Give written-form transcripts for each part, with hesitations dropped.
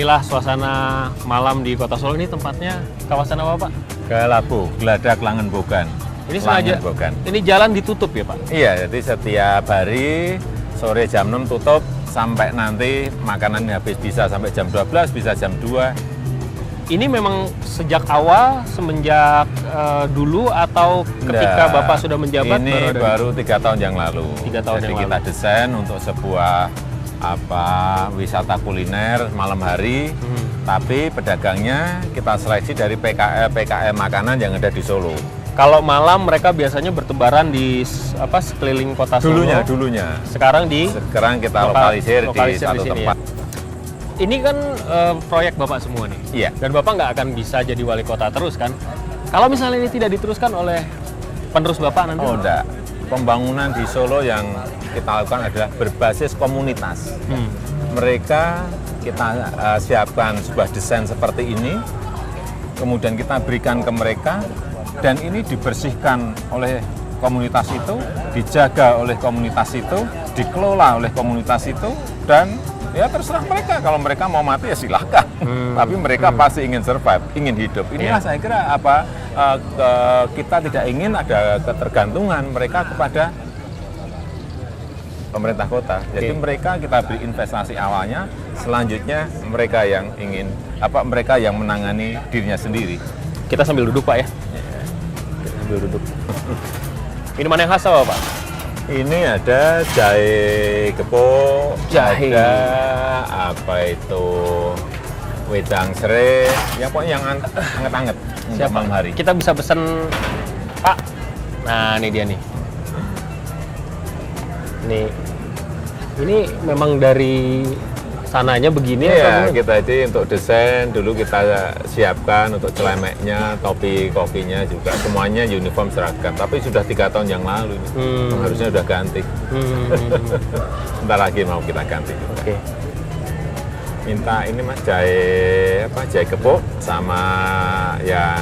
inilah suasana malam di Kota Solo. Ini tempatnya kawasan apa, Pak? Galabu, Geladak Langenbogan. Ini sengaja, Langenbogan. ini jalan ditutup ya, Pak? Iya, jadi setiap hari sore jam 6 tutup sampai nanti makanan habis, bisa sampai jam 12, bisa jam 2. Ini memang sejak awal, semenjak dulu atau ketika Nggak, Bapak sudah menjabat? ini baru 3 tahun yang lalu. 3 tahun jadi yang kita lalu. desain untuk sebuah wisata kuliner malam hari, tapi pedagangnya kita seleksi dari PKL makanan yang ada di Solo. Kalau malam mereka biasanya bertebaran di sekeliling Kota Solo. Dulunya. Sekarang kita lokalisir di satu sini, tempat. ya? Ini kan proyek Bapak semua nih. Iya. Dan Bapak nggak akan bisa jadi wali kota terus kan? Kalau misalnya ini tidak diteruskan oleh penerus Bapak nanti? Oh enggak. Pembangunan di Solo yang kita lakukan adalah berbasis komunitas. Mereka kita siapkan sebuah desain seperti ini, kemudian kita berikan ke mereka, dan ini dibersihkan oleh komunitas itu, dijaga oleh komunitas itu, dikelola oleh komunitas itu, dan ya terserah mereka. Kalau mereka mau mati ya silahkan. Tapi mereka pasti ingin survive, ingin hidup. Inilah saya kira kita tidak ingin ada ketergantungan mereka kepada pemerintah kota. Jadi mereka kita beri investasi awalnya, selanjutnya mereka yang mereka yang menangani dirinya sendiri. Kita sambil duduk, Pak, ya. Kita sambil duduk. Minuman yang khas apa, Pak? Ini ada jahe gepuk, Jahe. ada wedang serai, pokoknya yang anget-anget untuk malam hari. Kita bisa pesen, Pak. Nah, ini dia nih. Ini memang dari sananya begini Iya, atau kita itu untuk desain dulu kita siapkan untuk celemeknya, topi kopinya juga semuanya uniform seragam. Tapi sudah 3 tahun yang lalu, harusnya udah ganti. Bentar lagi mau kita ganti. Oke. Minta ini Mas jahe gepuk sama ya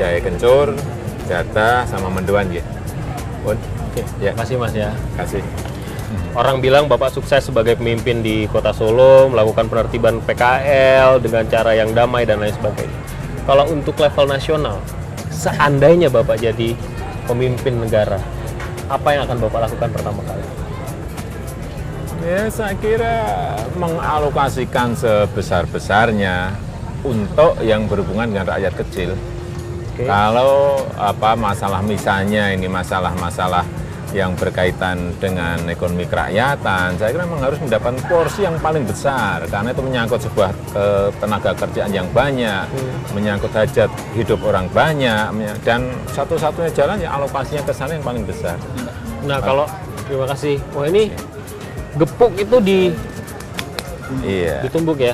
jahe kencur, jadah sama mendoan ya. Oke. Ya. Makasih, Mas, ya. Kasih. Orang bilang Bapak sukses sebagai pemimpin di Kota Solo, melakukan penertiban PKL dengan cara yang damai dan lain sebagainya. Kalau untuk level nasional, seandainya Bapak jadi pemimpin negara, apa yang akan Bapak lakukan pertama kali? Ya, saya kira mengalokasikan sebesar-besarnya untuk yang berhubungan dengan rakyat kecil. Oke. Kalau masalah misalnya ini masalah-masalah yang berkaitan dengan ekonomi kerakyatan, saya kira memang harus mendapatkan porsi yang paling besar karena itu menyangkut sebuah tenaga kerjaan yang banyak, menyangkut hajat hidup orang banyak, dan satu-satunya jalan ya alokasinya ke sana yang paling besar. Nah, kalau terima kasih. Wah, ini gepuk itu ditumbuk ya.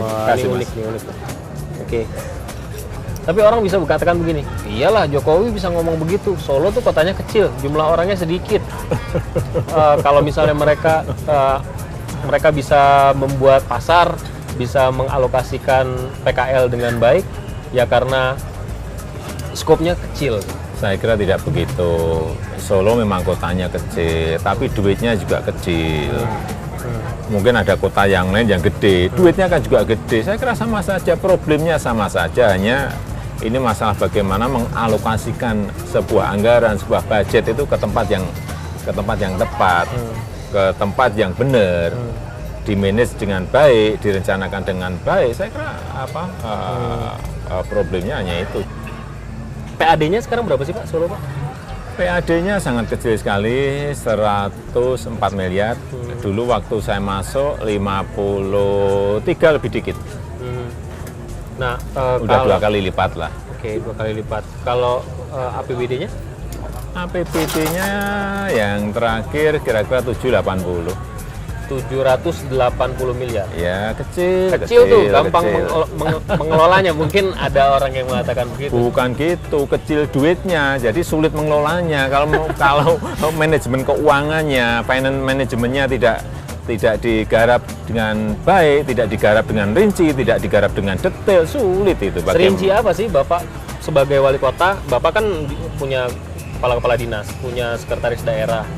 Wah, ini unik. Oke. Tapi orang bisa berkatakan begini, iyalah Jokowi bisa ngomong begitu, Solo tuh kotanya kecil, jumlah orangnya sedikit. Kalau misalnya mereka bisa membuat pasar, bisa mengalokasikan PKL dengan baik, ya karena skopnya kecil. Saya kira tidak begitu. Solo memang kotanya kecil, tapi duitnya juga kecil. Mungkin ada kota yang lain yang gede, duitnya kan juga gede. Saya kira sama saja, problemnya sama saja, hanya ini masalah bagaimana mengalokasikan sebuah anggaran, sebuah budget itu ke tempat yang tepat, ke tempat yang benar, dimanage dengan baik, direncanakan dengan baik. Saya kira problemnya hanya itu. PAD-nya sekarang berapa sih, Pak, Solo, Pak? PAD-nya sangat kecil sekali, 104 miliar. Dulu waktu saya masuk 53 lebih dikit. Nah, udah 2 kali lipat lah. Oke, 2 kali lipat. Kalau APBD-nya? APBD-nya yang terakhir kira-kira 780 miliar. Ya, kecil tuh, gampang mengelolanya. Mungkin ada orang yang mengatakan begitu. Bukan gitu, kecil duitnya, jadi sulit mengelolanya. Kalau manajemen keuangannya, finance manajemennya tidak digarap dengan baik, tidak digarap dengan rinci, tidak digarap dengan detail, sulit itu. Serinci apa sih Bapak sebagai wali kota? Bapak kan punya kepala-kepala dinas, punya sekretaris daerah.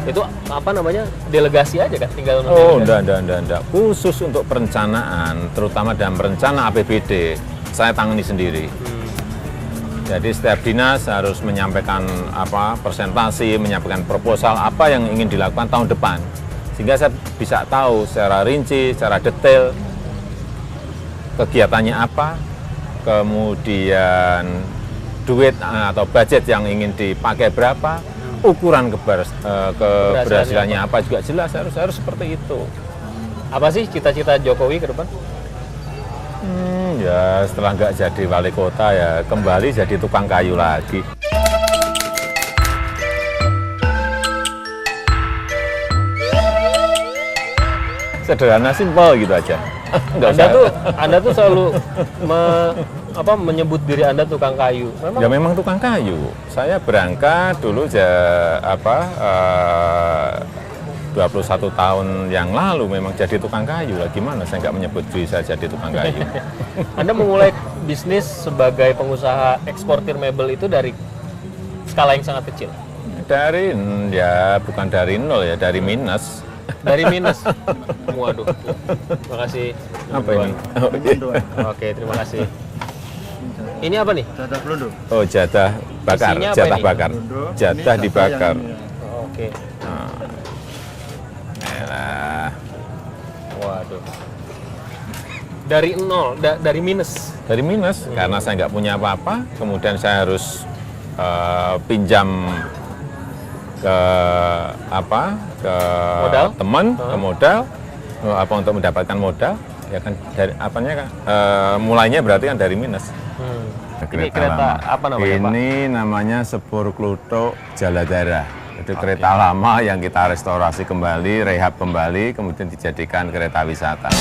Itu apa namanya, delegasi aja kan, tinggal Oh, mendelegasi. enggak. Khusus untuk perencanaan, terutama dalam rencana APBD, saya tangani sendiri. Jadi setiap dinas harus menyampaikan presentasi, menyampaikan proposal apa yang ingin dilakukan tahun depan. Sehingga saya bisa tahu secara rinci, secara detail kegiatannya apa, kemudian duit atau budget yang ingin dipakai berapa, ukuran keberhasilannya apa juga jelas, harus seperti itu. Apa sih cita-cita Jokowi ke depan? Ya setelah nggak jadi wali kota ya kembali jadi tukang kayu lagi. Sederhana, simpel gitu aja. Nggak usah. Anda tuh selalu menyebut diri Anda tukang kayu. Ya memang tukang kayu. Saya berangkat dulu 21 tahun yang lalu memang jadi tukang kayu lah. Gimana saya nggak menyebut diri saya jadi tukang kayu. Anda memulai bisnis sebagai pengusaha eksportir mebel itu dari skala yang sangat kecil? Bukan dari nol ya, dari minus. Dari minus? Waduh, makasih. Apa ini? Oke, terima kasih. Ini apa nih? Jatah pelunduk. Oh, jatah bakar, Isinya apa jatah ini? bakar. Pelunduk. Jatah Ini dibakar. yang- Oke. Elah. Waduh. Dari nol, dari minus. Dari minus, karena saya nggak punya apa-apa, kemudian saya harus pinjam ke Modal? teman, ke modal, untuk mendapatkan modal, ya kan dari mulainya berarti kan dari minus. Ini kereta lama. apa namanya, Pak? Ini namanya Sepur Kluthuk Jaladara. Itu kereta lama yang kita restorasi kembali, rehab kembali, kemudian dijadikan kereta wisata.